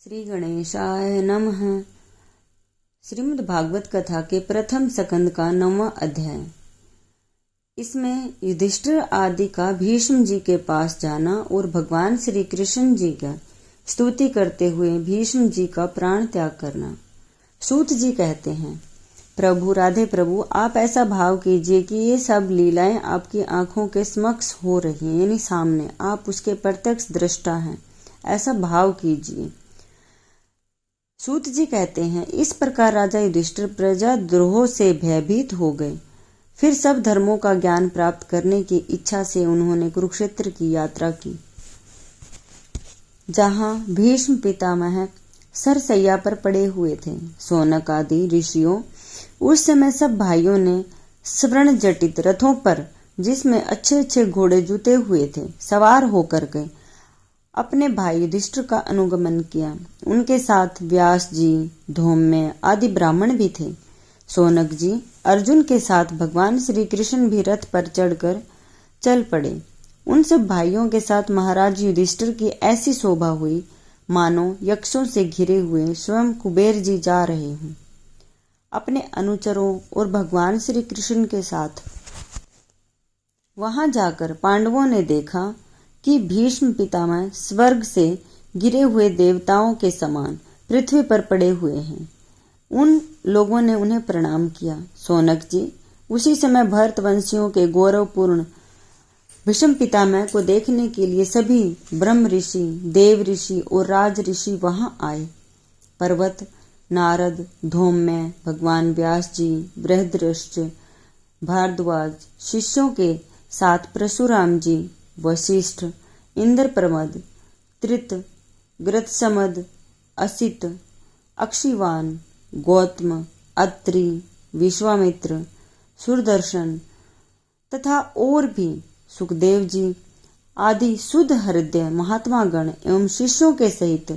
श्री गणेशाय नमः। श्रीमद् भागवत कथा के प्रथम स्कंद का 9वां अध्याय। इसमें युधिष्ठिर आदि का भीष्म जी के पास जाना और भगवान श्री कृष्ण जी का स्तुति करते हुए भीष्म जी का प्राण त्याग करना। सूत जी कहते हैं, प्रभु राधे प्रभु, आप ऐसा भाव कीजिए कि ये सब लीलाएं आपकी आंखों के समक्ष हो रही हैं, यानी सामने, आप उसके प्रत्यक्ष दृष्टा हैं, ऐसा भाव कीजिए। सूत जी कहते हैं, इस प्रकार राजा युधिष्ठिर प्रजा द्रोह से भयभीत हो गए। फिर सब धर्मों का ज्ञान प्राप्त करने की इच्छा से उन्होंने कुरुक्षेत्र की यात्रा की, जहां भीष्म पितामह सरसैया पर पड़े हुए थे। शौनक आदि ऋषियों, उस समय सब भाइयों ने स्वर्ण जटित रथों पर, जिसमें अच्छे अच्छे घोड़े जुते हुए थे, सवार होकर गए अपने भाई युधिष्ठिर का अनुगमन किया। उनके साथ व्यास जी, धौम्य आदि ब्राह्मण भी थे। शौनक जी अर्जुन के साथ भगवान श्री कृष्ण भी रथ पर चढ़कर चल पड़े। उन सब भाइयों के साथ महाराज युधिष्ठिर की ऐसी शोभा हुई मानो यक्षों से घिरे हुए स्वयं कुबेर जी जा रहे हों। अपने अनुचरों और भगवान श्री कृष्ण के साथ वहां जाकर पांडवों ने देखा कि भीष्म पितामह स्वर्ग से गिरे हुए देवताओं के समान पृथ्वी पर पड़े हुए हैं। उन लोगों ने उन्हें प्रणाम किया। शौनक जी उसी समय भरतवंशियों के गौरवपूर्ण भीष्म पितामह को देखने के लिए सभी ब्रह्म ऋषि, देव ऋषि और राज ऋषि वहां आए। पर्वत, नारद, धौम्य, भगवान व्यास जी, बृहदृष्ट, भारद्वाज, शिष्यों के साथ परशुराम जी, वशिष्ठ, इंद्रप्रमद, त्रित, गृत्समद, असित, अक्षिवान, गौतम, अत्रि, विश्वामित्र, सुदर्शन तथा और भी सुखदेव जी आदि शुद्ध हृदय महात्मा गण एवं शिष्यों के सहित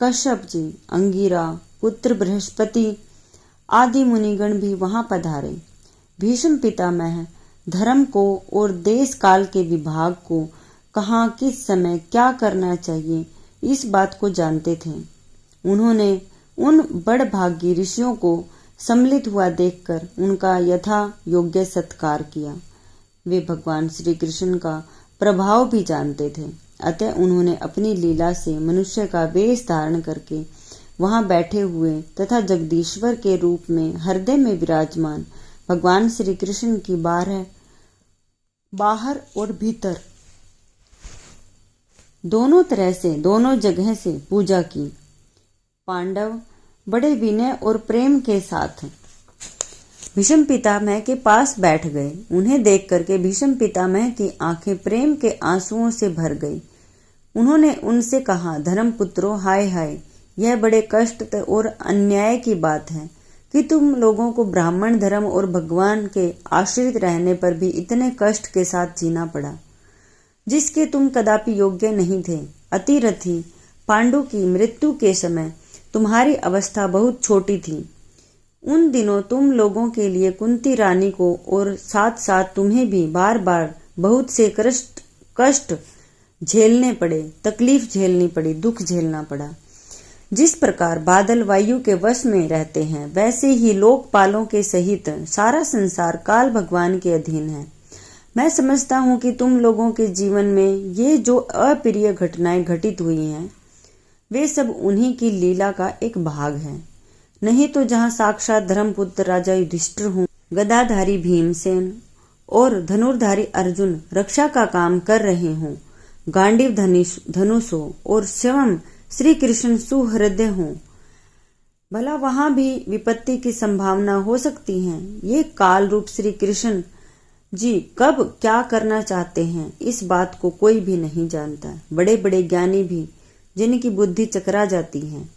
कश्यप जी, अंगिरा, पुत्र बृहस्पति आदि मुनिगण भी वहां पधारे। भीष्म पितामह धर्म को और देश काल के विभाग को, कहाँ किस समय क्या करना चाहिए, इस बात को जानते थे। उन्होंने उन बड़भागी ऋषियों को सम्मिलित हुआ देखकर उनका यथा योग्य सत्कार किया। वे भगवान श्री कृष्ण का प्रभाव भी जानते थे, अतः उन्होंने अपनी लीला से मनुष्य का वेश धारण करके वहां बैठे हुए तथा जगदीश्वर के रूप में हृदय में विराजमान भगवान श्री कृष्ण की बाहर और भीतर दोनों तरह से, दोनों जगह से पूजा की। पांडव बड़े विनय और प्रेम के साथ भीष्म पितामह के पास बैठ गए। उन्हें देख करके भीष्म पितामह की आंखें प्रेम के आंसुओं से भर गई। उन्होंने उनसे कहा, धर्मपुत्रों, हाय हाय, यह बड़े कष्ट और अन्याय की बात है कि तुम लोगों को ब्राह्मण धर्म और भगवान के आश्रित रहने पर भी इतने कष्ट के साथ जीना पड़ा, जिसके तुम कदापि योग्य नहीं थे। अतिरथी पांडु की मृत्यु के समय तुम्हारी अवस्था बहुत छोटी थी। उन दिनों तुम लोगों के लिए कुंती रानी को और साथ साथ तुम्हें भी बार बार बहुत से कष्ट झेलने पड़े, तकलीफ झेलनी पड़ी, दुख झेलना पड़ा। जिस प्रकार बादल वायु के वश में रहते हैं, वैसे ही लोकपालों के सहित सारा संसार काल भगवान के अधीन है। मैं समझता हूँ कि तुम लोगों के जीवन में ये जो अप्रिय घटनाएं घटित हुई हैं, वे सब उन्हीं की लीला का एक भाग है। नहीं तो जहाँ साक्षात धर्मपुत्र राजा युधिष्ठिर हों, गदाधारी भीमसेन और धनुर्धारी अर्जुन रक्षा का काम कर रहे हों, गांडीव धनुष हो और स्वयं श्री कृष्ण सुहृदय हों, भला वहां भी विपत्ति की संभावना हो सकती है। ये काल रूप श्री कृष्ण जी कब क्या करना चाहते हैं, इस बात को कोई भी नहीं जानता। बड़े बड़े ज्ञानी भी, जिनकी बुद्धि चकरा जाती है,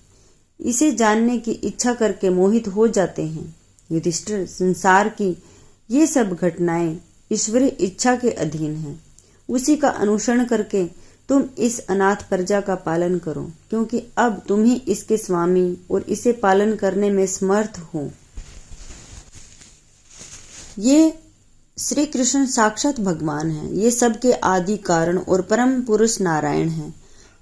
इसे जानने की इच्छा करके मोहित हो जाते हैं। युधिष्ठिर, संसार की ये सब घटनाएं ईश्वरीय इच्छा के अधीन हैं। उसी का अनुसरण करके तुम इस अनाथ प्रजा का पालन करो, क्योंकि अब तुम ही इसके स्वामी और इसे पालन करने में समर्थ हो। ये श्री कृष्ण साक्षात भगवान हैं। ये सबके आदि कारण और परम पुरुष नारायण हैं।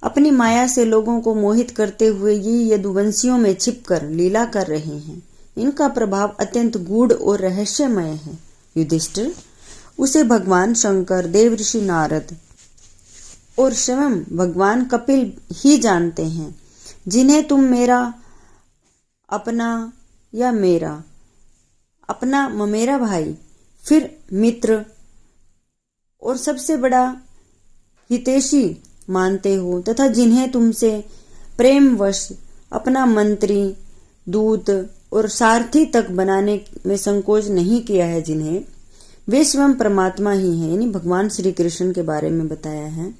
अपनी माया से लोगों को मोहित करते हुए ये यदुवंशियों में छिपकर लीला कर रहे हैं। इनका प्रभाव अत्यंत गूढ़ और रहस्यमय है। युधिष्ठिर, उसे भगवान शंकर, देवऋषि नारद और स्वयं भगवान कपिल ही जानते हैं, जिन्हें तुम मेरा अपना या मेरा अपना ममेरा भाई, फिर मित्र और सबसे बड़ा हितैषी मानते हो, तथा जिन्हें तुमसे प्रेमवश अपना मंत्री, दूत और सारथी तक बनाने में संकोच नहीं किया है, जिन्हें वे स्वयं परमात्मा ही हैं, यानी भगवान श्री कृष्ण के बारे में बताया है।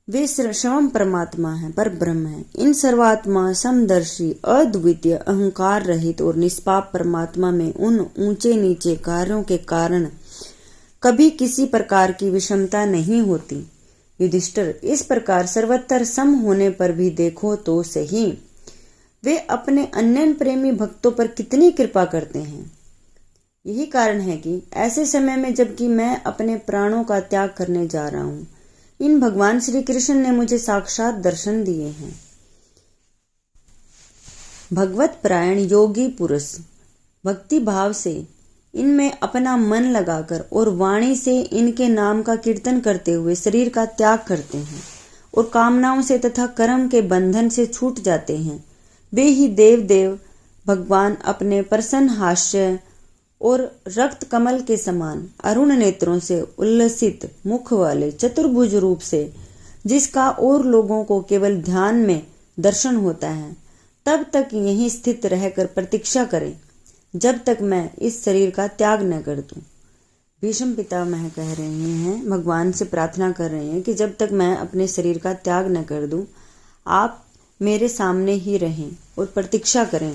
वे स्वयं परमात्मा है, पर ब्रह्म है। इन सर्वात्मा, समदर्शी, अद्वितीय, अहंकार रहित और निष्पाप परमात्मा में उन ऊंचे नीचे कार्यों के कारण कभी किसी प्रकार की विषमता नहीं होती। युधिष्ठिर, इस प्रकार सर्वत्र सम होने पर भी देखो तो सही, वे अपने अन्य प्रेमी भक्तों पर कितनी कृपा करते हैं। यही कारण है कि ऐसे समय में, जबकि मैं अपने प्राणों का त्याग करने जा रहा हूं, इन भगवान श्री कृष्ण ने मुझे साक्षात दर्शन दिए हैं। भगवत परायण योगी पुरुष भक्ति भाव से इनमें अपना मन लगाकर और वाणी से इनके नाम का कीर्तन करते हुए शरीर का त्याग करते हैं और कामनाओं से तथा कर्म के बंधन से छूट जाते हैं। वे ही देव भगवान अपने प्रसन्न हास्य और रक्त कमल के समान अरुण नेत्रों से उल्लसित मुख वाले चतुर्भुज रूप से, जिसका और लोगों को केवल ध्यान में दर्शन होता है, तब तक यहीं स्थित रहकर प्रतीक्षा करें, जब तक मैं इस शरीर का त्याग न कर दूं। भीष्म पितामह कह रहे हैं, भगवान से प्रार्थना कर रहे हैं कि जब तक मैं अपने शरीर का त्याग न कर दूं, आप मेरे सामने ही रहें और प्रतीक्षा करें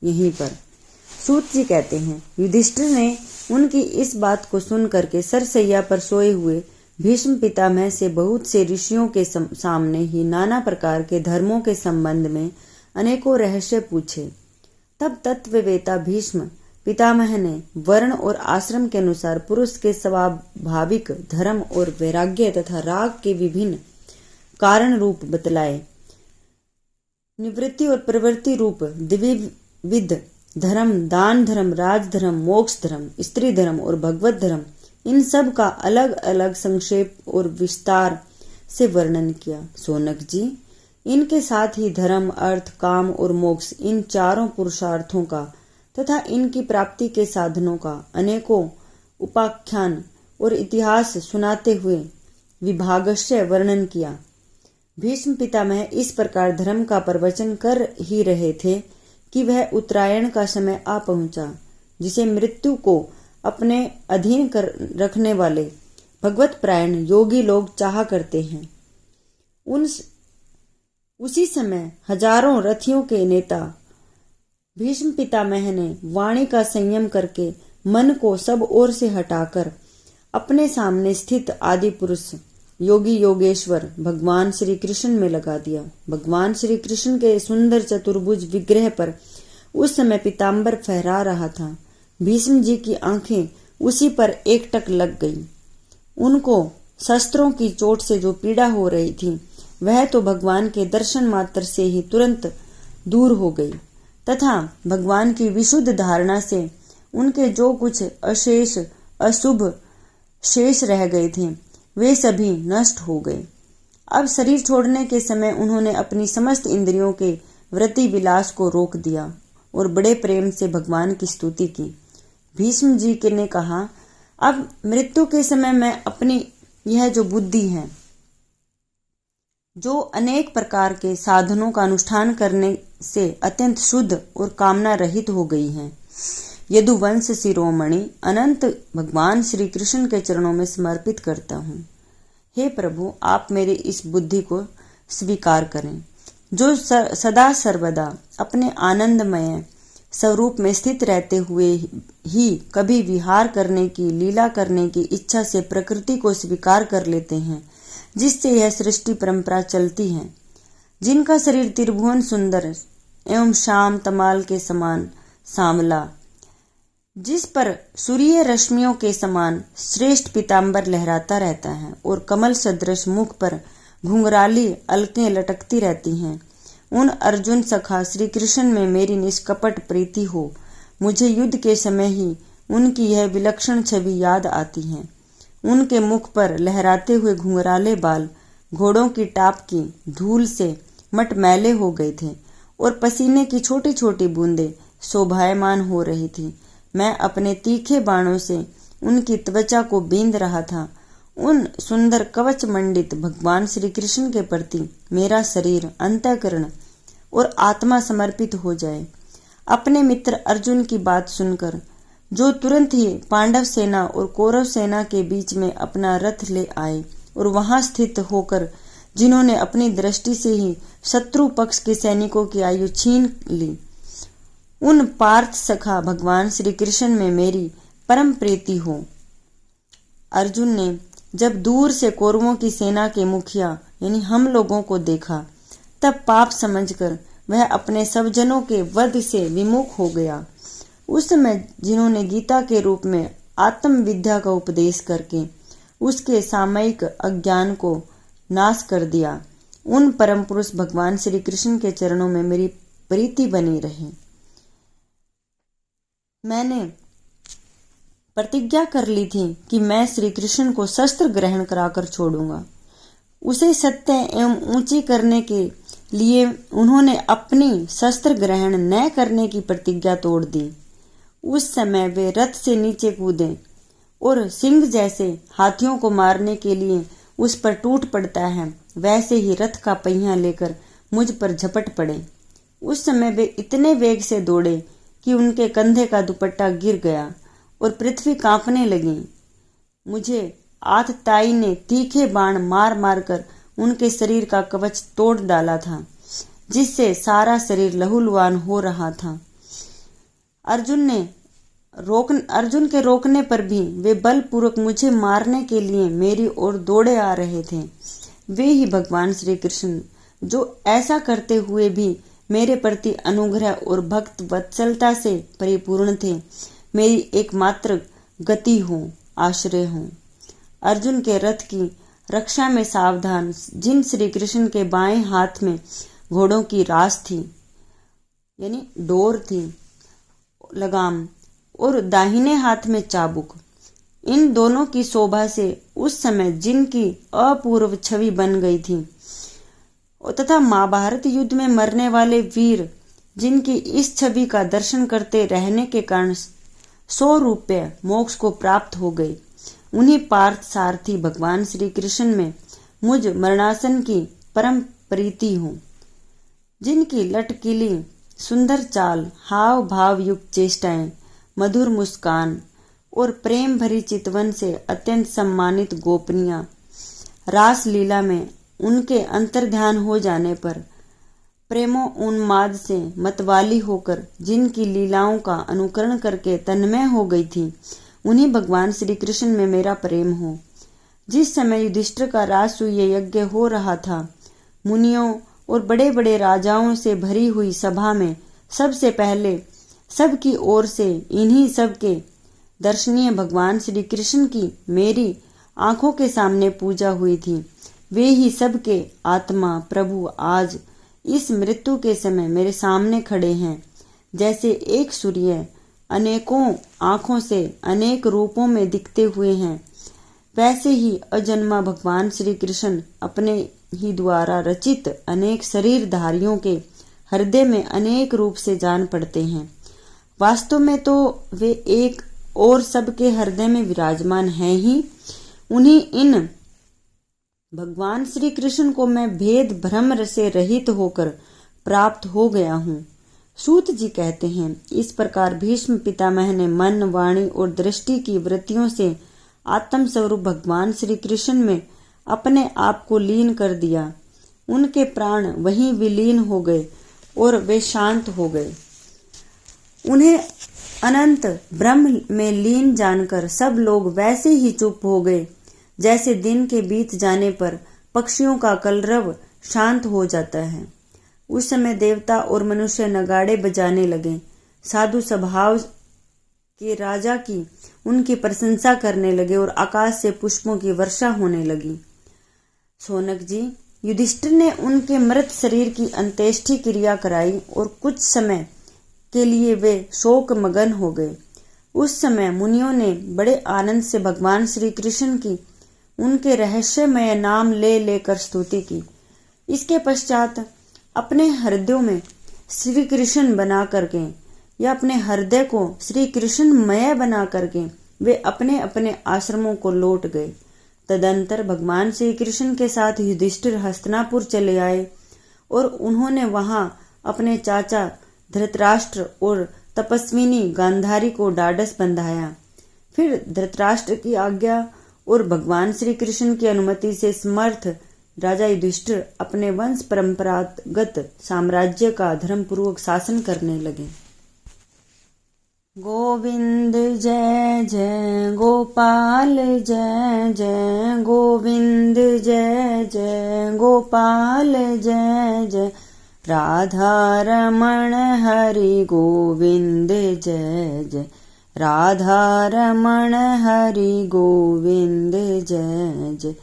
यहीं पर। सूत जी कहते हैं, युधिष्ठिर ने उनकी इस बात को सुन करके सरसैया पर सोए हुए भीष्म पितामह से बहुत से ऋषियों के सामने ही नाना प्रकार के धर्मों के संबंध में अनेकों रहस्य पूछे। तब तत्ववेता भीष्म पितामह ने वर्ण और आश्रम के अनुसार पुरुष के स्वाभाविक धर्म और वैराग्य तथा राग के विभिन्न कारण रूप बतलाए। निवृत्ति और प्रवृत्ति रूप द्विविध धर्म, दान धर्म, राज धर्म, मोक्ष धर्म, स्त्री धर्म और भगवत धर्म, इन सब का अलग अलग संक्षेप और विस्तार से वर्णन किया। सोनक जी, इनके साथ ही धर्म, अर्थ, काम और मोक्ष, इन चारों पुरुषार्थों का तथा इनकी प्राप्ति के साधनों का अनेकों उपाख्यान और इतिहास सुनाते हुए विभागस्य वर्णन किया। भीष्म पितामह इस प्रकार धर्म का प्रवचन कर ही रहे थे कि वह उत्तरायण का समय आ पहुंचा, जिसे मृत्यु को अपने अधीन कर रखने वाले भगवत परायण योगी लोग चाहा करते हैं। उसी समय हजारों रथियों के नेता भीष्म पितामह ने वाणी का संयम करके मन को सब ओर से हटाकर अपने सामने स्थित आदि पुरुष योगी योगेश्वर भगवान श्री कृष्ण में लगा दिया। भगवान श्री कृष्ण के सुंदर चतुर्भुज विग्रह पर उस समय पीताम्बर फहरा रहा था। भीष्म जी की आंखें उसी पर एकटक लग गई। उनको शस्त्रों की चोट से जो पीड़ा हो रही थी, वह तो भगवान के दर्शन मात्र से ही तुरंत दूर हो गई, तथा भगवान की विशुद्ध धारणा से उनके जो कुछ अशेष अशुभ शेष रह गए थे, वे सभी नष्ट हो गए। अब शरीर छोड़ने के समय उन्होंने अपनी समस्त इंद्रियों के वृत्ति विलास को रोक दिया और बड़े प्रेम से भगवान की स्तुति की। भीष्म जी ने कहा, अब मृत्यु के समय मैं अपनी यह जो बुद्धि है, जो अनेक प्रकार के साधनों का अनुष्ठान करने से अत्यंत शुद्ध और कामना रहित हो गई है, यदुवंश शिरोमणि अनंत भगवान श्री कृष्ण के चरणों में समर्पित करता हूँ। हे प्रभु, आप मेरी इस बुद्धि को स्वीकार करें, जो सदा सर्वदा अपने आनंदमय स्वरूप में स्थित रहते हुए ही कभी विहार करने की, लीला करने की इच्छा से प्रकृति को स्वीकार कर लेते हैं, जिससे यह सृष्टि परंपरा चलती है। जिनका शरीर त्रिभुवन सुंदर एवं श्याम तमाल के समान सांवला, जिस पर सूर्य रश्मियों के समान श्रेष्ठ पीताम्बर लहराता रहता है और कमल सदृश मुख पर घुंघराली अलकें लटकती रहती हैं। उन अर्जुन सखा श्री कृष्ण में मेरी निष्कपट प्रीति हो। मुझे युद्ध के समय ही उनकी यह विलक्षण छवि याद आती है। उनके मुख पर लहराते हुए घुंघराले बाल घोड़ों की टाप की धूल से मटमैले हो गए थे और पसीने की छोटी छोटी बूंदें शोभायमान हो रही थी। मैं अपने तीखे बाणों से उनकी त्वचा को बींध रहा था। उन सुंदर कवच मंडित भगवान श्री कृष्ण के प्रति मेरा शरीर, अंतःकरण और आत्मा समर्पित हो जाए। अपने मित्र अर्जुन की बात सुनकर, जो तुरंत ही पांडव सेना और कौरव सेना के बीच में अपना रथ ले आए और वहां स्थित होकर जिन्होंने अपनी दृष्टि से ही शत्रु पक्ष के सैनिकों की आयु छीन ली, उन पार्थ सखा भगवान श्री कृष्ण में मेरी परम प्रीति हो। अर्जुन ने जब दूर से कौरवों की सेना के मुखिया यानी हम लोगों को देखा, तब पाप समझकर वह अपने सब जनों के वध से विमुख हो गया। उस समय जिन्होंने गीता के रूप में आत्म विद्या का उपदेश करके उसके सामयिक अज्ञान को नाश कर दिया, उन परम पुरुष भगवान श्री कृष्ण के चरणों में मेरी प्रीति बनी रहे। मैंने प्रतिज्ञा कर ली थी कि मैं श्री कृष्ण को शस्त्र ग्रहण कराकर छोड़ूंगा। उसे सत्य एवं ऊंची करने के लिए उन्होंने अपनी शस्त्र ग्रहण न करने की प्रतिज्ञा तोड़ दी। उस समय वे रथ से नीचे कूदे और सिंह जैसे हाथियों को मारने के लिए उस पर टूट पड़ता है, वैसे ही रथ का पहिया लेकर मुझ पर झपट पड़े। उस समय वे इतने वेग से दौड़े कि उनके कंधे का दुपट्टा गिर गया और पृथ्वी कांपने लगी। मुझे आतताई ने तीखे बाण मार मार कर उनके शरीर का कवच तोड़ डाला था, जिससे सारा शरीर लहूलुहान हो रहा था। अर्जुन के रोकने पर भी वे बलपूर्वक मुझे मारने के लिए मेरी ओर दौड़े आ रहे थे। वे ही भगवान श्री कृष्ण जो ऐसा करते हुए भी मेरे प्रति अनुग्रह और भक्त वत्सलता से परिपूर्ण थे, मेरी एकमात्र गति हो, आश्रय हो। अर्जुन के रथ की रक्षा में सावधान जिन श्री कृष्ण के बाएं हाथ में घोड़ों की रास थी यानी डोर थी, लगाम, और दाहिने हाथ में चाबुक, इन दोनों की शोभा से उस समय जिनकी अपूर्व छवि बन गई थी तथा महाभारत युद्ध में मरने वाले वीर जिनकी इस छवि का दर्शन करते रहने के कारण 100 रुपये मोक्ष को प्राप्त हो गए, उन्हीं पार्थ सारथी भगवान श्री कृष्ण में मुझ मरणासन की परम प्रीति हो। जिनकी लटकीली सुंदर चाल, हाव भाव युक्त चेष्टाएं, मधुर मुस्कान और प्रेम भरी चितवन से अत्यंत सम्मानित गोपनिया रास लीला में उनके अंतर्ध्यान हो जाने पर प्रेमो उन्माद से मतवाली होकर जिनकी लीलाओं का अनुकरण करके तन्मय हो गई थी, उन्हीं भगवान श्री कृष्ण में मेरा प्रेम हो। जिस समय युधिष्ठिर का राजसूय यज्ञ हो रहा था, मुनियों और बड़े बड़े राजाओं से भरी हुई सभा में सबसे पहले सबकी ओर से इन्हीं सब के दर्शनीय भगवान श्री कृष्ण की मेरी आंखों के सामने पूजा हुई थी। वे ही सबके आत्मा प्रभु आज इस मृत्यु के समय मेरे सामने खड़े हैं। जैसे एक सूर्य अनेकों आंखों से अनेक रूपों में दिखते हुए हैं, वैसे ही अजन्मा भगवान श्री कृष्ण अपने ही द्वारा रचित अनेक शरीरधारियों के हृदय में अनेक रूप से जान पड़ते हैं। वास्तव में तो वे एक और सबके हृदय में विराजमान हैं ही। उन्हीं इन भगवान श्री कृष्ण को मैं भेद भ्रम से रहित होकर प्राप्त हो गया हूँ। सूत जी कहते हैं, इस प्रकार भीष्म पितामह ने मन, वाणी और दृष्टि की वृत्तियों से आत्म स्वरूप भगवान श्री कृष्ण में अपने आप को लीन कर दिया। उनके प्राण वहीं विलीन हो गए और वे शांत हो गए। उन्हें अनंत ब्रह्म में लीन जानकर सब लोग वैसे ही चुप हो गए जैसे दिन के बीत जाने पर पक्षियों का कलरव शांत हो जाता है। उस समय देवता और मनुष्य नगाड़े बजाने लगे। साधु स्वभाव के राजा की उनकी प्रशंसा करने लगे और आकाश से पुष्पों की वर्षा होने लगी। सोनक जी, युधिष्ठिर ने उनके मृत शरीर की अंत्येष्टि क्रिया कराई और कुछ समय के लिए वे शोक मगन हो गए। उस समय मुनियों ने बड़े आनंद से भगवान श्री कृष्ण की उनके रहस्यमय नाम ले लेकर स्तुति की। इसके पश्चात अपने हृदयों में श्री कृष्ण बना करके या अपने हृदय को श्री कृष्णमय बना करके वे अपने अपने आश्रमों को लौट गए। तदंतर भगवान श्री कृष्ण के साथ युधिष्ठिर हस्तिनापुर चले आए और उन्होंने वहां अपने चाचा धृतराष्ट्र और तपस्विनी गांधारी को ढाढ़स बंधाया। फिर धृतराष्ट्र की आज्ञा और भगवान श्री कृष्ण की अनुमति से समर्थ राजा युधिष्ठिर अपने वंश परंपरागत साम्राज्य का धर्मपूर्वक शासन करने लगे। गोविंद जय जय गोपाल जय जय गोविंद जय जय गोपाल जय जय राधा रमण हरि गोविंद जय जय राधा रमण हरि गोविंद जय जय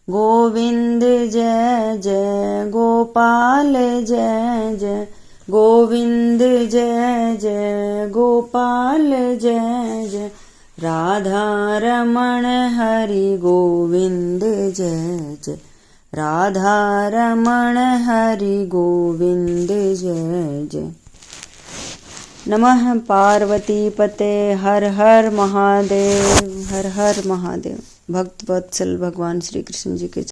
गोविंद जय जय गोपाल जय जय गोविंद जय जय गोपाल जय जय राधा रमण हरि गोविंद जय जय राधा रमण हरि गोविंद जय जय। नमः पार्वती पते हर हर महादेव हर हर महादेव। भक्त वत्सल भगवान श्री कृष्ण जी के